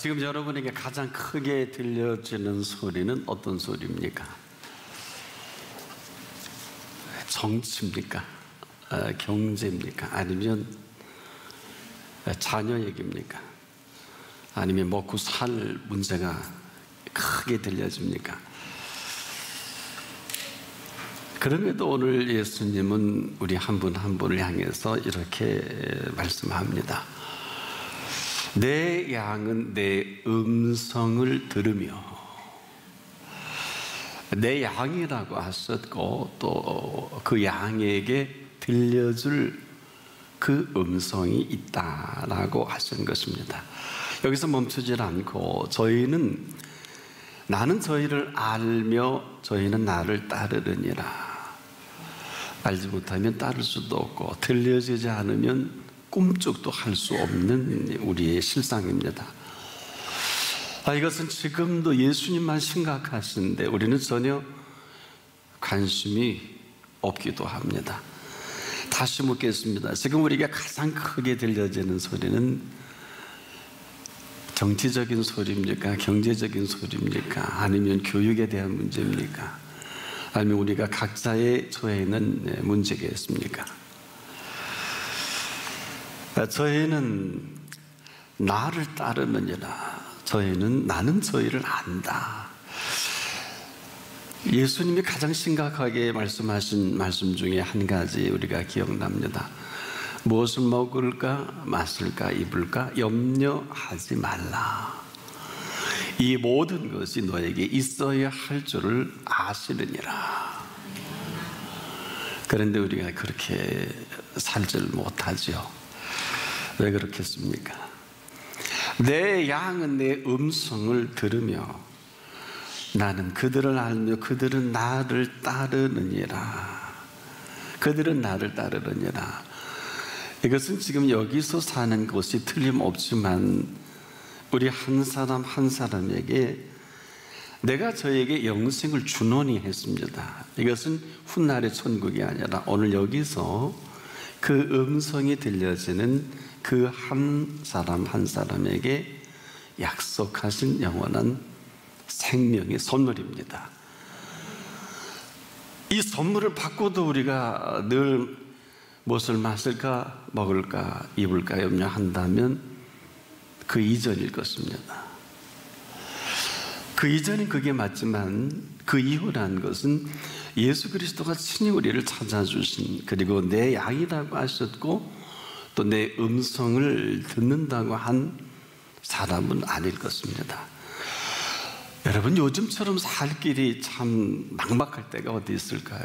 지금 여러분에게 가장 크게 들려지는 소리는 어떤 소리입니까? 정치입니까? 경제입니까? 아니면 자녀 얘기입니까? 아니면 먹고 살 문제가 크게 들려집니까? 그럼에도 오늘 예수님은 우리 한 분 한 분을 향해서 이렇게 말씀합니다. 내 양은 내 음성을 들으며, 내 양이라고 하셨고 또 그 양에게 들려줄 그 음성이 있다라고 하신 것입니다. 여기서 멈추질 않고 나는 저희를 알며 저희는 나를 따르느니라. 알지 못하면 따를 수도 없고 들려지지 않으면 꿈쩍도 할 수 없는 우리의 실상입니다. 이것은 지금도 예수님만 심각하신데 우리는 전혀 관심이 없기도 합니다. 다시 묻겠습니다. 지금 우리가 가장 크게 들려지는 소리는 정치적인 소리입니까? 경제적인 소리입니까? 아니면 교육에 대한 문제입니까? 아니면 우리가 각자의 처해 있는 문제겠습니까? 저희는 나를 따르느니라. 나는 저희를 안다. 예수님이 가장 심각하게 말씀하신 말씀 중에 한 가지 우리가 기억납니다. 무엇을 먹을까, 마실까, 입을까 염려하지 말라. 이 모든 것이 너에게 있어야 할 줄을 아시느니라. 그런데 우리가 그렇게 살지를 못하죠. 왜 그렇겠습니까? 내 양은 내 음성을 들으며 나는 그들을 알며 그들은 나를 따르느니라. 그들은 나를 따르느니라. 이것은 지금 여기서 사는 것이 틀림없지만 우리 한 사람 한 사람에게 내가 저에게 영생을 주노니 했습니다. 이것은 훗날의 천국이 아니라 오늘 여기서 그 음성이 들려지는 그 한 사람 한 사람에게 약속하신 영원한 생명의 선물입니다. 이 선물을 받고도 우리가 늘 무엇을 마실까, 먹을까, 입을까 염려한다면 그 이전일 것입니다. 그 이전은 그게 맞지만 그 이후라는 것은 예수 그리스도가 친히 우리를 찾아주신, 그리고 내 양이라고 하셨고 또 내 음성을 듣는다고 한 사람은 아닐 것입니다. 여러분, 요즘처럼 살 길이 참 막막할 때가 어디 있을까요?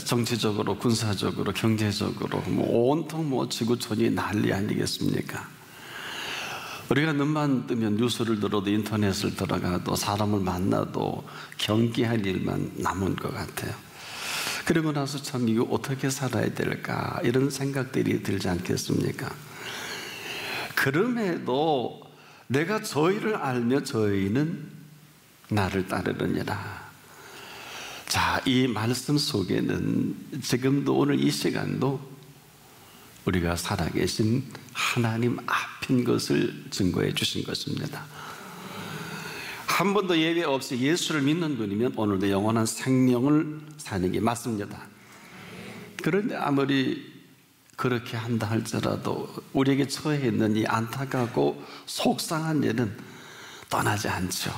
정치적으로, 군사적으로, 경제적으로 온통 지구촌이 난리 아니겠습니까? 우리가 눈만 뜨면 뉴스를 들어도 인터넷을 들어가도 사람을 만나도 경계할 일만 남은 것 같아요. 그리고 나서 참 이거 어떻게 살아야 될까 이런 생각들이 들지 않겠습니까? 그럼에도 내가 저희를 알며 저희는 나를 따르느니라. 자, 이 말씀 속에는 지금도 오늘 이 시간도 우리가 살아계신 하나님 앞인 것을 증거해 주신 것입니다. 한 번도 예외 없이 예수를 믿는 분이면 오늘도 영원한 생명을 사는 게 맞습니다. 그런데 아무리 그렇게 한다 할지라도 우리에게 처해 있는 이 안타깝고 속상한 일은 떠나지 않죠.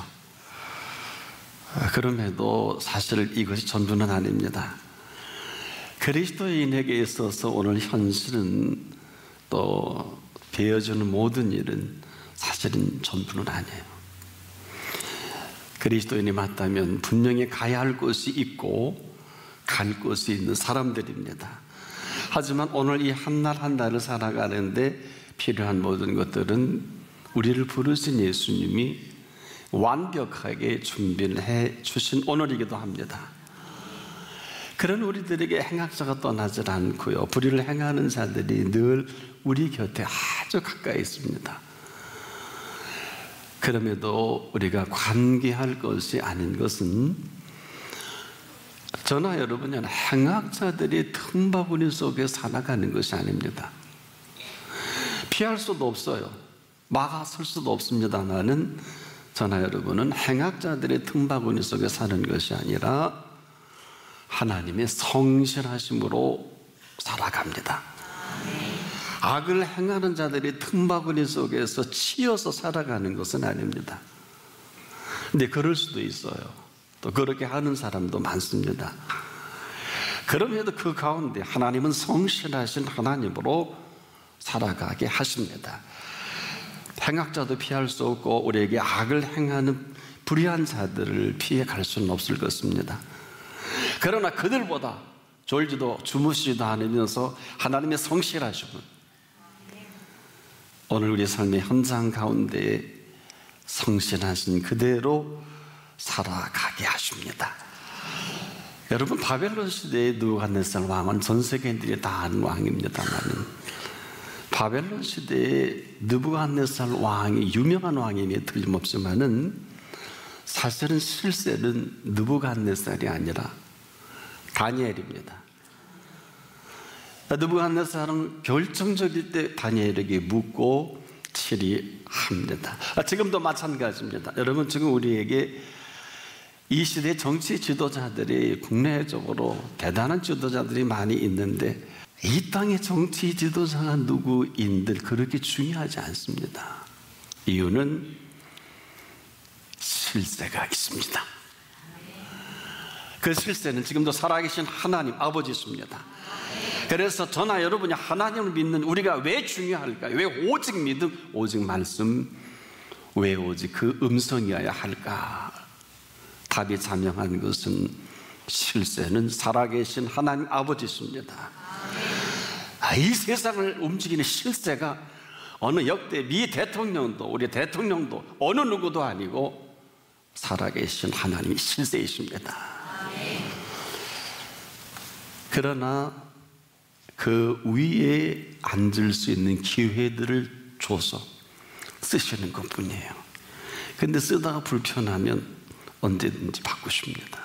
그럼에도 사실 이것이 전부는 아닙니다. 그리스도인에게 있어서 오늘 현실은 또 되어주는 모든 일은 사실은 전부는 아니에요. 그리스도인이 맞다면 분명히 가야 할 곳이 있고 갈 곳이 있는 사람들입니다. 하지만 오늘 이 한 날 한 날을 살아가는데 필요한 모든 것들은 우리를 부르신 예수님이 완벽하게 준비를 해 주신 오늘이기도 합니다. 그런 우리들에게 행악자가 떠나질 않고요, 불의를 행하는 자들이 늘 우리 곁에 아주 가까이 있습니다. 그럼에도 우리가 관계할 것이 아닌 것은 저나 여러분이 행악자들이 틈바구니 속에 살아가는 것이 아닙니다. 피할 수도 없어요. 막아설 수도 없습니다만은 저나 여러분은 행악자들의 틈바구니 속에 사는 것이 아니라 하나님의 성실하심으로 살아갑니다. 악을 행하는 자들이 틈바구니 속에서 치여서 살아가는 것은 아닙니다. 근데 그럴 수도 있어요. 또 그렇게 하는 사람도 많습니다. 그럼에도 그 가운데 하나님은 성실하신 하나님으로 살아가게 하십니다. 행악자도 피할 수 없고 우리에게 악을 행하는 불의한 자들을 피해 갈 수는 없을 것입니다. 그러나 그들보다 졸지도 주무시지도 않으면서 하나님의 성실하심은 오늘 우리 삶의 현장 가운데 성실하신 그대로 살아가게 하십니다. 여러분, 바벨론 시대의 느부갓네살 왕은 전 세계인들이 다 아는 왕입니다만 바벨론 시대의 느부갓네살 왕이 유명한 왕임에 틀림없지만은 사실은 실세는 느부갓네살이 아니라 다니엘입니다. 느부갓네살은 결정적일 때 다니엘에게 묻고 치리합니다. 지금도 마찬가지입니다. 여러분, 지금 우리에게 이 시대 정치 지도자들이 국내적으로 대단한 지도자들이 많이 있는데 이 땅의 정치 지도자가 누구인들 그렇게 중요하지 않습니다. 이유는 실세가 있습니다. 그 실세는 지금도 살아계신 하나님 아버지십니다. 그래서 저나 여러분이 하나님을 믿는 우리가 왜 중요할까요? 왜 오직 믿음, 오직 말씀, 왜 오직 그 음성이어야 할까? 답이 자명한 것은 실세는 살아계신 하나님 아버지십니다. 이 세상을 움직이는 실세가 어느 역대 미 대통령도 우리 대통령도 어느 누구도 아니고 살아계신 하나님이 실세이십니다. 그러나 그 위에 앉을 수 있는 기회들을 줘서 쓰시는 것뿐이에요. 근데 쓰다가 불편하면 언제든지 바꾸십니다.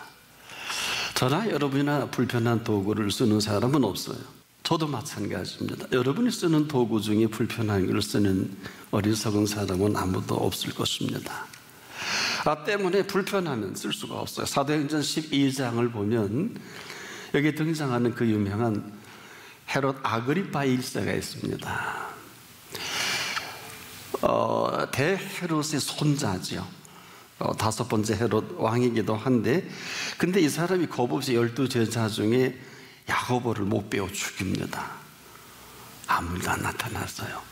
저나 여러분이나 불편한 도구를 쓰는 사람은 없어요. 저도 마찬가지입니다. 여러분이 쓰는 도구 중에 불편한 걸 쓰는 어리석은 사람은 아무도 없을 것입니다. 때문에 불편하면 쓸 수가 없어요. 사도행전 12장을 보면 여기 등장하는 그 유명한 헤롯 아그리파 1세가 있습니다. 대헤롯의 손자죠. 5번째 헤롯 왕이기도 한데, 근데 이 사람이 겁없이 12제자 중에 야고보를 못 배워 죽입니다. 아무 일도 안 나타났어요.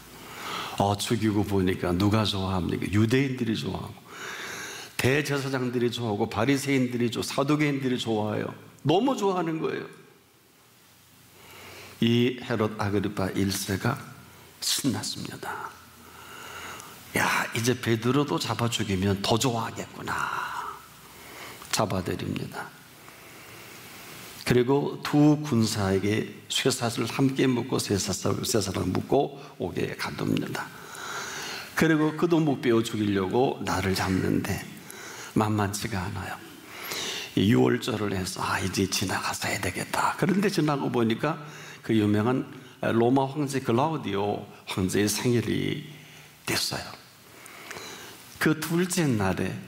죽이고 보니까 누가 좋아합니까? 유대인들이 좋아하고 대제사장들이 좋아하고 바리새인들이 사두개인들이 좋아해요. 너무 좋아하는 거예요. 이 헤롯 아그리파 1세가 신났습니다. 야, 이제 베드로도 잡아 죽이면 더 좋아하겠구나. 잡아들입니다. 그리고 두 군사에게 쇠사슬을 함께 묶고 쇠사슬을 묶고 옥에 가둡니다. 그리고 그도 못 베어 죽이려고 나를 잡는데 만만치가 않아요. 6월절을 해서 이제 지나가서 해야 되겠다. 그런데 지나고 보니까 그 유명한 로마 황제 글라우디오 황제의 생일이 됐어요. 그 둘째 날에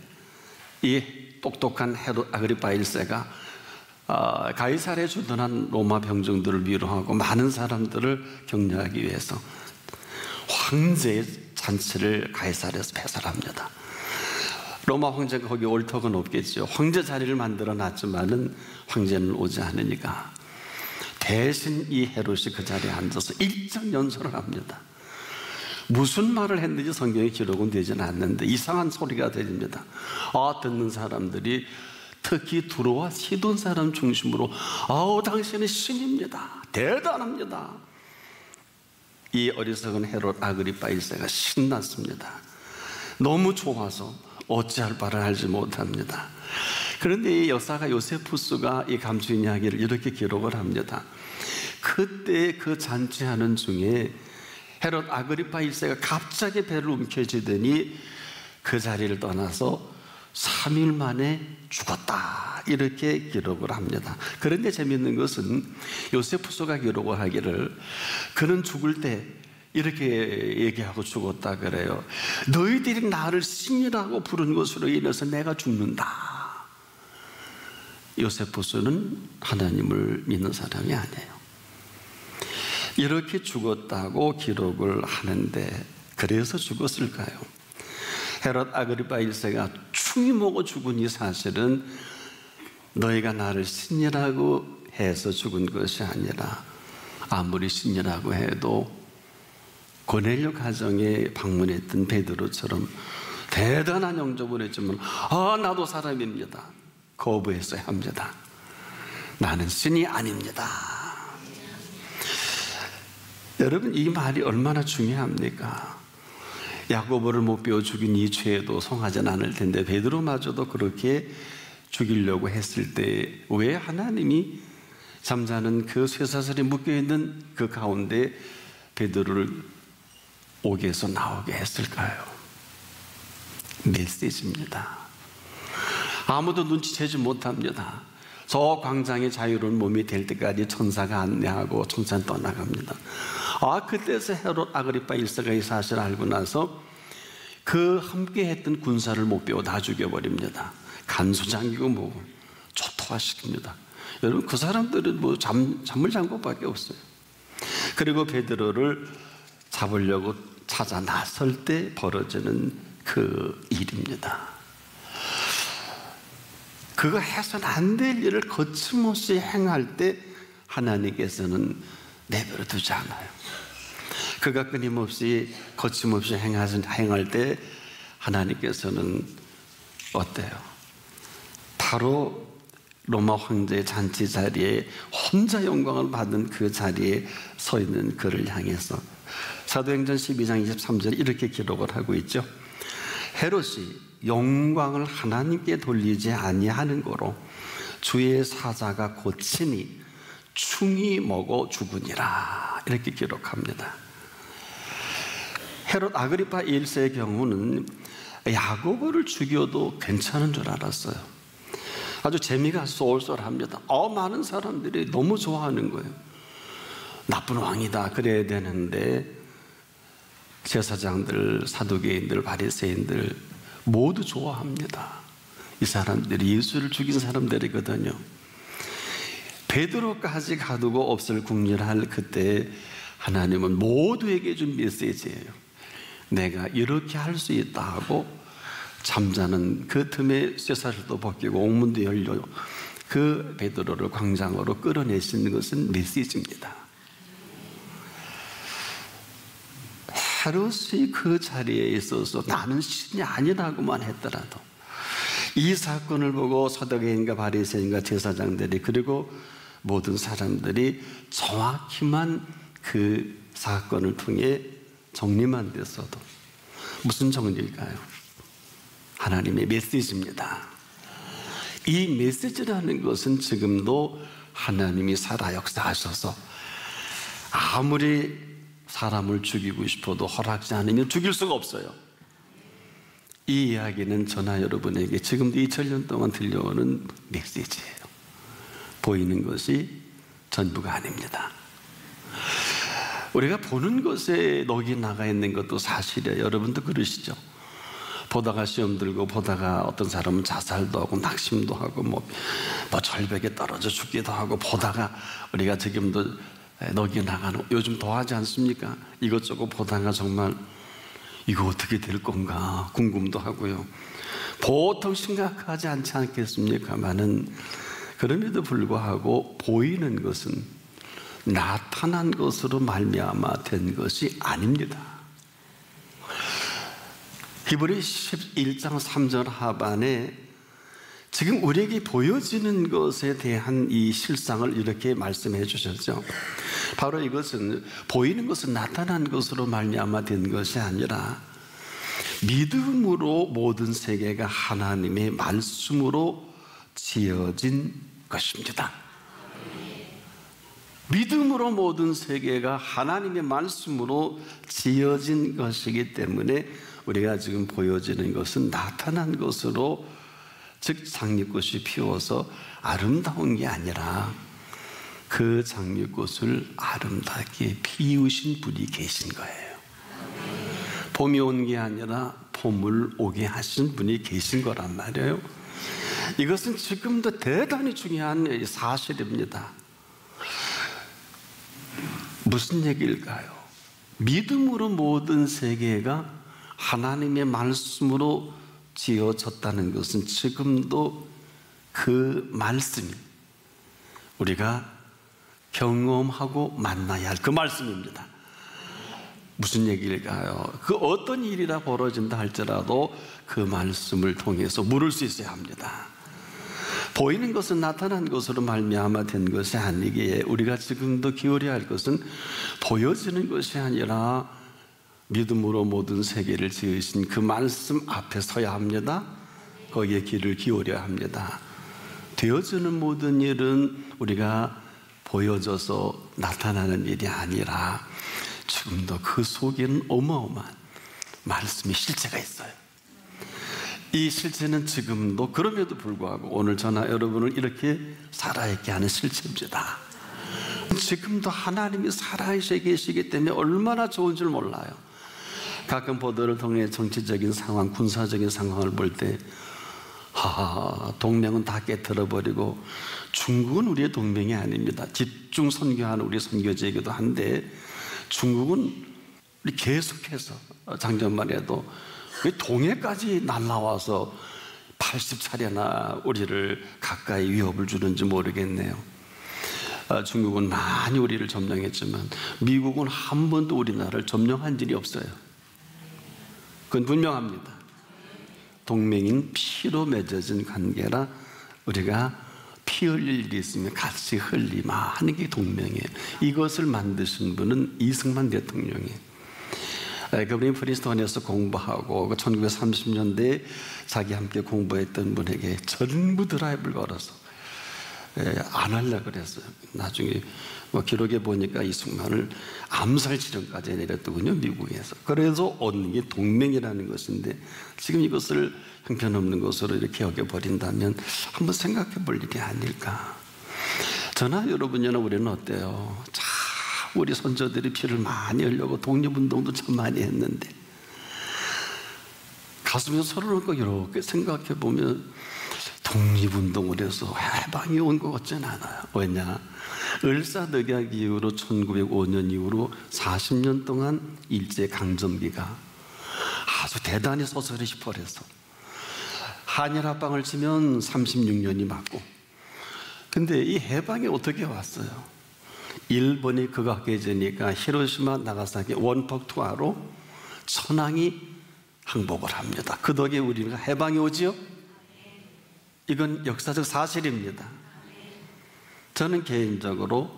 이 똑똑한 헤롯 아그리파 1세가 가이사랴에 주둔한 로마 병정들을 위로하고 많은 사람들을 격려하기 위해서 황제의 잔치를 가이사랴에서 폐설합니다. 로마 황제가 거기 올 턱은 없겠죠. 황제 자리를 만들어 놨지만은 황제는 오지 않으니까 대신 이 헤롯이 그 자리에 앉아서 일정 연설을 합니다. 무슨 말을 했는지 성경에 기록은 되지는 않는데 이상한 소리가 들립니다. 듣는 사람들이 특히 두로와 시돈 사람 중심으로 당신은 신입니다. 대단합니다. 이 어리석은 헤롯 아그리파 1세가 신났습니다. 너무 좋아서 어찌할 바를 알지 못합니다. 그런데 이 여사가 요세푸스가 이 감추인 이야기를 이렇게 기록을 합니다. 그때 그 잔치하는 중에 헤롯 아그리파 1세가 갑자기 배를 움켜쥐더니 그 자리를 떠나서 3일 만에 죽었다, 이렇게 기록을 합니다. 그런데 재미있는 것은 요세푸스가 기록을 하기를 그는 죽을 때 이렇게 얘기하고 죽었다 그래요. 너희들이 나를 신이라고 부른 것으로 인해서 내가 죽는다. 요세푸스는 하나님을 믿는 사람이 아니에요. 이렇게 죽었다고 기록을 하는데 그래서 죽었을까요? 헤롯 아그리파 1세가 충이 먹어 죽은 이 사실은 너희가 나를 신이라고 해서 죽은 것이 아니라 아무리 신이라고 해도 고넬료 가정에 방문했던 베드로처럼 대단한 영접을 했지만 나도 사람입니다. 거부했어야 합니다. 나는 신이 아닙니다. 여러분, 이 말이 얼마나 중요합니까? 야고보를 못 베어 죽인 이 죄도 성하지 않을 텐데 베드로마저도 그렇게 죽이려고 했을 때 왜 하나님이 잠자는 그 쇠사슬에 묶여있는 그 가운데 베드로를 옥에서 나오게 했을까요? 메시지입니다. 아무도 눈치채지 못합니다. 저 광장의 자유로운 몸이 될 때까지 천사가 안내하고 천사는 떠나갑니다. 그때서 헤롯 아그리파 1세가 이 사실을 알고 나서 그 함께 했던 군사를 못 배워 다 죽여버립니다. 간수장이고 뭐고 초토화시킵니다. 여러분, 그 사람들은 뭐 잔물장고밖에 없어요. 그리고 베드로를 잡으려고 찾아 나설 때 벌어지는 그 일입니다. 그거 해서는 안 될 일을 거침없이 행할 때 하나님께서는 내버려 두지 않아요. 그가 끊임없이 거침없이 행할 때 하나님께서는 어때요? 바로 로마 황제의 잔치 자리에 혼자 영광을 받은 그 자리에 서 있는 그를 향해서 사도행전 12장 23절에 이렇게 기록을 하고 있죠. 헤롯이 영광을 하나님께 돌리지 아니하는 거로 주의 사자가 고치니 충이 먹어 죽으니라, 이렇게 기록합니다. 헤롯 아그리파 1세의 경우는 야고보를 죽여도 괜찮은 줄 알았어요. 아주 재미가 쏠쏠합니다. 많은 사람들이 너무 좋아하는 거예요. 나쁜 왕이다 그래야 되는데 제사장들, 사두개인들, 바리새인들 모두 좋아합니다. 이 사람들이 예수를 죽인 사람들이거든요. 베드로까지 가두고 없을 국리할 그때 하나님은 모두에게 준 메시지예요. 내가 이렇게 할 수 있다 하고 잠자는 그 틈에 쇠사슬도 벗기고 옥문도 열려 그 베드로를 광장으로 끌어내시는 것은 메시지입니다. 헤롯이 그 자리에 있어서 나는 신이 아니라고만 했더라도 이 사건을 보고 사두개인과 바리새인과 제사장들이 그리고 모든 사람들이 정확히만 그 사건을 통해 정리만 됐어도 무슨 정리일까요? 하나님의 메시지입니다. 이 메시지라는 것은 지금도 하나님이 살아 역사하셔서 아무리 사람을 죽이고 싶어도 허락지 않으면 죽일 수가 없어요. 이 이야기는 저나 여러분에게 지금도 2000년 동안 들려오는 메시지예요. 보이는 것이 전부가 아닙니다. 우리가 보는 것에 녹이 나가 있는 것도 사실이에요. 여러분도 그러시죠? 보다가 시험 들고 보다가 어떤 사람은 자살도 하고 낙심도 하고 뭐 절벽에 떨어져 죽기도 하고 보다가 우리가 지금도 녹이 나가는, 요즘 더하지 않습니까? 이것저것 보다가 정말 이거 어떻게 될 건가 궁금도 하고요. 보통 심각하지 않지 않겠습니까만은 그럼에도 불구하고 보이는 것은 나타난 것으로 말미암아 된 것이 아닙니다. 히브리 11장 3절 하반에 지금 우리에게 보여지는 것에 대한 이 실상을 이렇게 말씀해 주셨죠. 바로 이것은 보이는 것은 나타난 것으로 말미암아 된 것이 아니라 믿음으로 모든 세계가 하나님의 말씀으로 지어진 것입니다. 믿음으로 모든 세계가 하나님의 말씀으로 지어진 것이기 때문에 우리가 지금 보여지는 것은 나타난 것으로, 즉 장미꽃이 피어서 아름다운 게 아니라 그 장미꽃을 아름답게 피우신 분이 계신 거예요. 봄이 온 게 아니라 봄을 오게 하신 분이 계신 거란 말이에요. 이것은 지금도 대단히 중요한 사실입니다. 무슨 얘기일까요? 믿음으로 모든 세계가 하나님의 말씀으로 지어졌다는 것은 지금도 그 말씀이 우리가 경험하고 만나야 할 그 말씀입니다. 무슨 얘기일까요? 그 어떤 일이라 벌어진다 할지라도 그 말씀을 통해서 물을 수 있어야 합니다. 보이는 것은 나타난 것으로 말미암아 된 것이 아니기에 우리가 지금도 기울여야 할 것은 보여지는 것이 아니라 믿음으로 모든 세계를 지으신 그 말씀 앞에 서야 합니다. 거기에 귀를 기울여야 합니다. 되어지는 모든 일은 우리가 보여져서 나타나는 일이 아니라 지금도 그 속에는 어마어마한 말씀의 실체가 있어요. 이 실체는 지금도 그럼에도 불구하고 오늘 저나 여러분을 이렇게 살아있게 하는 실체입니다. 지금도 하나님이 살아있어 계시기 때문에 얼마나 좋은 줄 몰라요. 가끔 보도를 통해 정치적인 상황, 군사적인 상황을 볼 때 동맹은 다 깨트려버리고 중국은 우리의 동맹이 아닙니다. 집중 선교하는 우리 선교지이기도 한데 중국은 계속해서 작년만 해도 동해까지 날라와서 80차례나 우리를 가까이 위협을 주는지 모르겠네요. 중국은 많이 우리를 점령했지만 미국은 한 번도 우리나라를 점령한 일이 없어요. 그건 분명합니다. 동맹인 피로 맺어진 관계라 우리가 피 흘릴 일이 있으면 같이 흘리마 하는 게 동맹이에요. 이것을 만드신 분은 이승만 대통령이에요. 그분이 프린스턴에서 공부하고 1930년대에 자기 함께 공부했던 분에게 전부 드라이브를 걸어서 안 하려고 그랬어요. 나중에 기록에 보니까 이승만을 암살 지령까지 내렸더군요, 미국에서. 그래서 얻는 게 동맹이라는 것인데 지금 이것을 형편없는 것으로 이렇게 여겨버린다면 한번 생각해 볼 일이 아닐까. 저나 여러분이나 우리는 어때요? 참 우리 선조들이 피를 많이 흘려고 독립운동도 참 많이 했는데 가슴에서 서로를 꼭 이렇게 생각해 보면 독립운동을 해서 해방이 온 것 같지는 않아요. 왜냐? 을사늑약 이후로 1905년 이후로 40년 동안 일제강점기가 아주 대단히 서서히 벌어서 한일합방을 치면 36년이 맞고, 근데 이 해방이 어떻게 왔어요? 일본이 극악해지니까 히로시마 나가사키 원폭 투하로 천황이 항복을 합니다. 그 덕에 우리가 해방이 오지요? 이건 역사적 사실입니다. 저는 개인적으로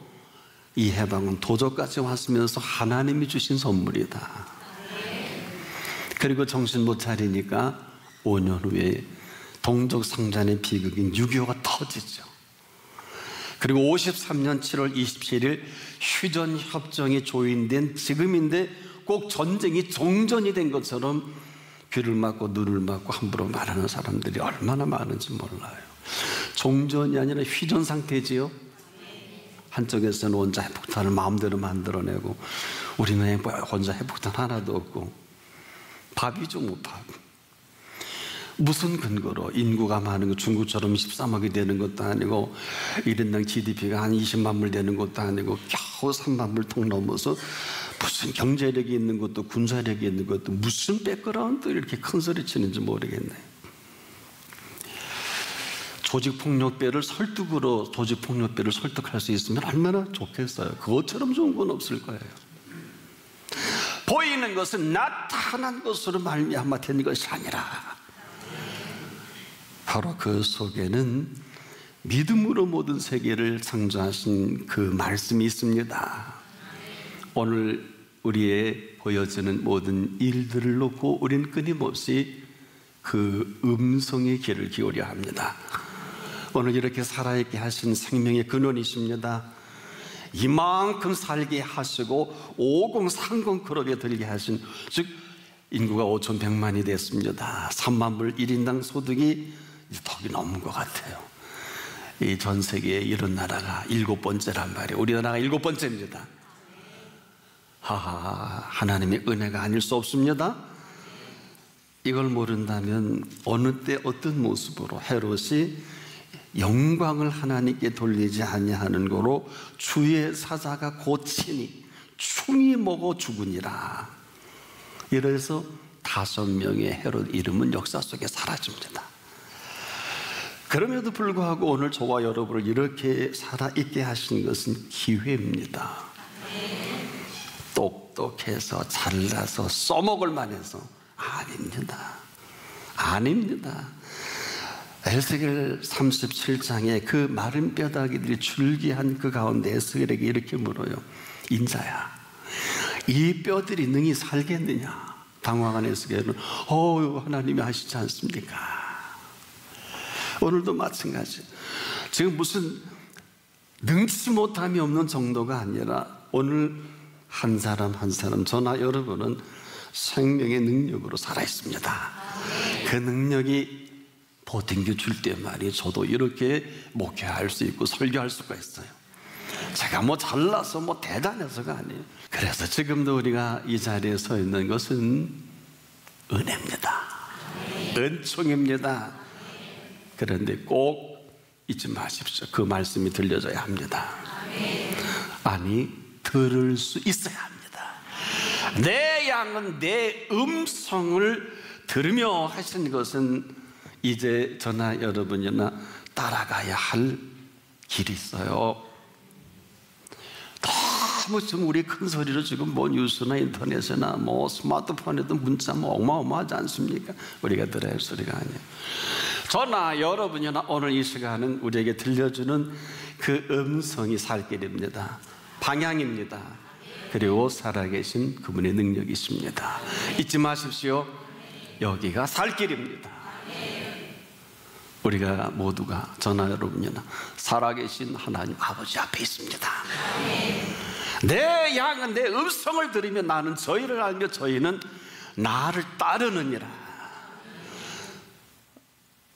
이 해방은 도적까지 왔으면서 하나님이 주신 선물이다. 그리고 정신 못 차리니까 5년 후에 동족 상잔의 비극인 6.25가 터지죠. 그리고 53년 7월 27일 휴전협정이 조인된 지금인데 꼭 전쟁이 종전이 된 것처럼 귀를 막고 눈을 막고 함부로 말하는 사람들이 얼마나 많은지 몰라요. 종전이 아니라 휴전 상태지요. 한쪽에서는 원자 핵폭탄을 마음대로 만들어내고 우리는 원자 핵폭탄 하나도 없고 밥이죠, 뭐 밥. 무슨 근거로 인구가 많은 거 중국처럼 13억이 되는 것도 아니고 1인당 GDP가 한 20만 불 되는 것도 아니고 겨우 3만 불 통 넘어서 무슨 경제력이 있는 것도 군사력이 있는 것도 무슨 백그라운드 이렇게 큰 소리 치는지 모르겠네. 조직폭력배를 설득으로 조직폭력배를 설득할 수 있으면 얼마나 좋겠어요. 그것처럼 좋은 건 없을 거예요. 보이는 것은 나타난 것으로 말미암아 된 것이 아니라 바로 그 속에는 믿음으로 모든 세계를 창조하신 그 말씀이 있습니다. 오늘 우리의 보여지는 모든 일들을 놓고 우리는 끊임없이 그 음성의 귀를 기울여야 합니다. 오늘 이렇게 살아있게 하신 생명의 근원이십니다. 이만큼 살게 하시고 5030 그룹에 들게 하신, 즉 인구가 5100만이 됐습니다. 3만 불 1인당 소득이 덕이 넘은 것 같아요. 이 전 세계에 이런 나라가 7번째란 말이에요. 우리나라가 7번째입니다. 하나님의 은혜가 아닐 수 없습니다. 이걸 모른다면 어느 때 어떤 모습으로 헤롯이 영광을 하나님께 돌리지 아니하는 거로 주의 사자가 고치니 충이 먹어 죽으니라. 이래서 5명의 헤롯 이름은 역사 속에 사라집니다. 그럼에도 불구하고 오늘 저와 여러분을 이렇게 살아있게 하신 것은 기회입니다. 똑똑해서 잘나서 써먹을 만해서 아닙니다. 아닙니다. 에스겔 37장에 그 마른 뼈다귀들이 줄기한 그 가운데 에스겔에게 이렇게 물어요. 인자야, 이 뼈들이 능히 살겠느냐? 당황한 에스겔은 하나님이 하시지 않습니까? 오늘도 마찬가지. 지금 무슨 능치 못함이 없는 정도가 아니라 오늘 한 사람 한 사람, 저나 여러분은 생명의 능력으로 살아있습니다. 그 능력이 보탬겨 줄 때 말이에요. 저도 이렇게 목회할 수 있고 설교할 수가 있어요. 제가 잘나서 대단해서가 아니에요. 그래서 지금도 우리가 이 자리에 서 있는 것은 은혜입니다. 은총입니다. 그런데 꼭 잊지 마십시오. 그 말씀이 들려져야 합니다. 아니, 들을 수 있어야 합니다. 내 양은 내 음성을 들으며 하시는 것은 이제 저나 여러분이나 따라가야 할 길이 있어요. 너무 지금 우리 큰 소리로 지금 뉴스나 인터넷이나 스마트폰에도 문자 어마어마하지 않습니까? 우리가 들어야 할 소리가 아니에요. 저나 여러분이나 오늘 이 시간은 우리에게 들려주는 그 음성이 살 길입니다. 방향입니다. 그리고 살아계신 그분의 능력이 있습니다. 잊지 마십시오. 여기가 살 길입니다. 우리가 모두가 저나 여러분이나 살아계신 하나님 아버지 앞에 있습니다. 내 양은 내 음성을 들으며 나는 저희를 알며 저희는 나를 따르느니라.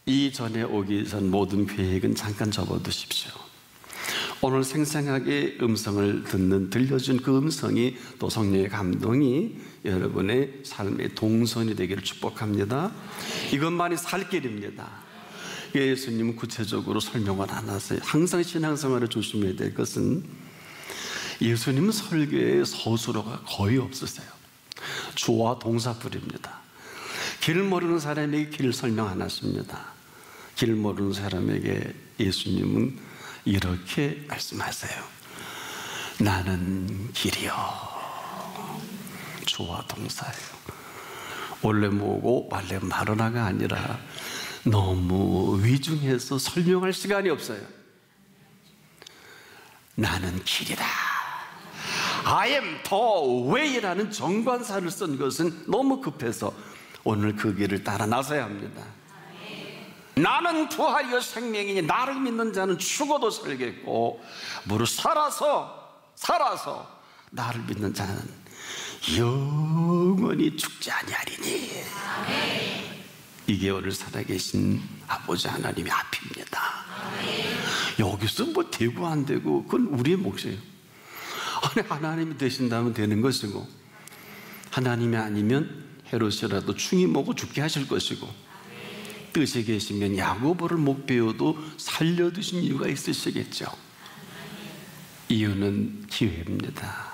이전에 오기 전 모든 계획은 잠깐 접어두십시오. 오늘 생생하게 음성을 들려준 그 음성이 또 성령의 감동이 여러분의 삶의 동선이 되기를 축복합니다. 이것만이 살 길입니다. 예수님은 구체적으로 설명을 안 하세요. 항상 신앙생활을 조심해야 될 것은 예수님은 설교에 서술어가 거의 없으세요. 주와 동사풀입니다. 길 모르는 사람에게 길 설명 안 하십니다. 길 모르는 사람에게 예수님은 이렇게 말씀하세요. 나는 길이요. 주와 동사예요. 원래 뭐고 원래 말하나가 아니라 너무 위중해서 설명할 시간이 없어요. 나는 길이다. I am the way라는 정관사를 쓴 것은 너무 급해서 오늘 그 길을 따라 나서야 합니다. 나는 부활이요 생명이니 나를 믿는 자는 죽어도 살겠고 무릇 살아서 나를 믿는 자는 영원히 죽지 아니하리니. 이게 오늘 살아계신 아버지 하나님의 앞입니다. 여기서 되고 안 되고 그건 우리의 몫이에요. 아니, 하나님이 되신다면 되는 것이고 하나님이 아니면 헤롯이라도 충이 먹어 죽게 하실 것이고 뜻에 계시면 야고보를 못 배워도 살려두신 이유가 있으시겠죠. 이유는 기회입니다.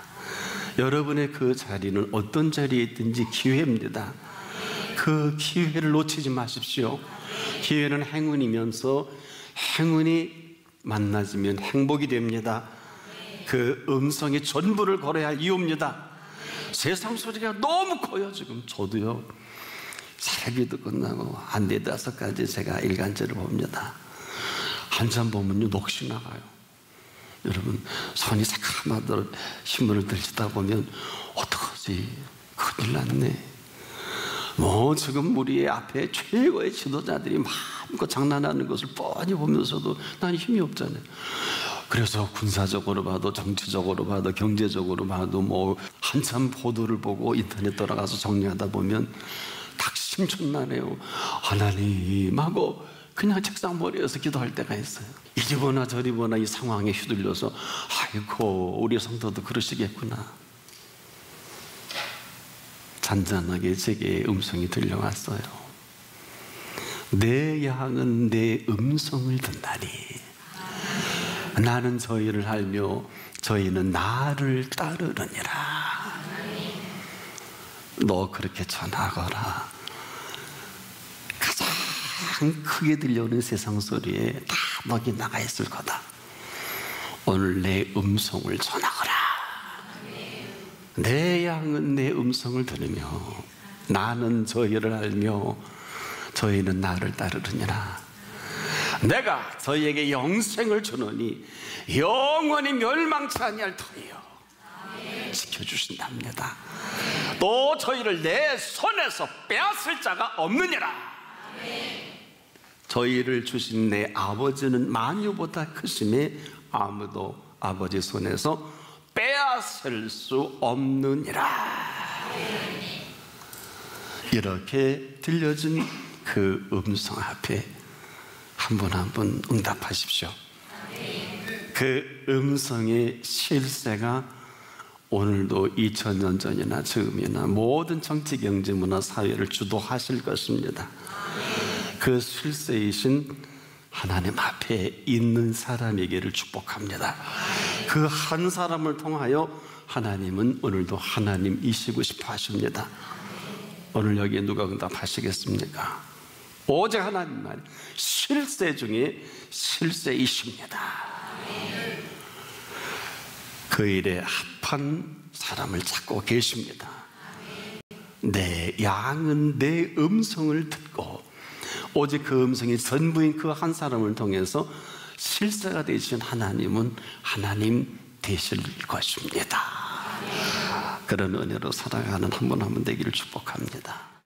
여러분의 그 자리는 어떤 자리에 있든지 기회입니다. 그 기회를 놓치지 마십시오. 기회는 행운이면서 행운이 만나지면 행복이 됩니다. 그 음성의 전부를 걸어야 할 이유입니다. 세상 소리가 너무 커요. 지금 저도요, 살기도 끝나고 한 4-5가지 제가 일간지를 봅니다. 한참 보면요 녹시 나가요. 여러분, 손이 새카마도록 신문을 들시다 보면 어떡하지? 큰일 났네. 지금 우리 앞에 최고의 지도자들이 마음껏 장난하는 것을 뻔히 보면서도 난 힘이 없잖아요. 그래서 군사적으로 봐도 정치적으로 봐도 경제적으로 봐도 한참 보도를 보고 인터넷 돌아가서 정리하다 보면 닥심촌나네요. 하나님하고 그냥 책상 머리에서 기도할 때가 있어요. 이리 보나 저리 보나 이 상황에 휘둘려서 아이고 우리 성도도 그러시겠구나. 잔잔하게 제게 음성이 들려왔어요. 내 양은 내 음성을 듣나니 나는 저희를 알며 저희는 나를 따르느니라. 너 그렇게 전하거라. 가장 크게 들려오는 세상 소리에 다 먹이 나가 있을 거다. 오늘 내 음성을 전하거라. 내 양은 내 음성을 들으며 나는 저희를 알며 저희는 나를 따르느니라. 내가 저희에게 영생을 주노니 영원히 멸망치 아니할 터이요 지켜주신답니다. 또 저희를 내 손에서 빼앗을 자가 없느니라. 저희를 주신 내 아버지는 만유보다 크심에 아무도 아버지 손에서 빼앗을 수 없느니라. 이렇게 들려준 그 음성 앞에 한 분 한 분 응답하십시오. 그 음성의 실세가 오늘도 2000년 전이나 지금이나 모든 정치, 경제, 문화, 사회를 주도하실 것입니다. 그 실세이신 하나님 앞에 있는 사람에게를 축복합니다. 그 한 사람을 통하여 하나님은 오늘도 하나님이시고 싶어 하십니다. 오늘 여기에 누가 응답하시겠습니까? 오직 하나님만 실세 중에 실세이십니다. 그 일에 합한 사람을 찾고 계십니다. 내 양은 내 음성을 듣고 오직 그 음성이 전부인 그 한 사람을 통해서 실세가 되신 하나님은 하나님 되실 것입니다. 그런 은혜로 살아가는 한 분 한 분 되기를 축복합니다.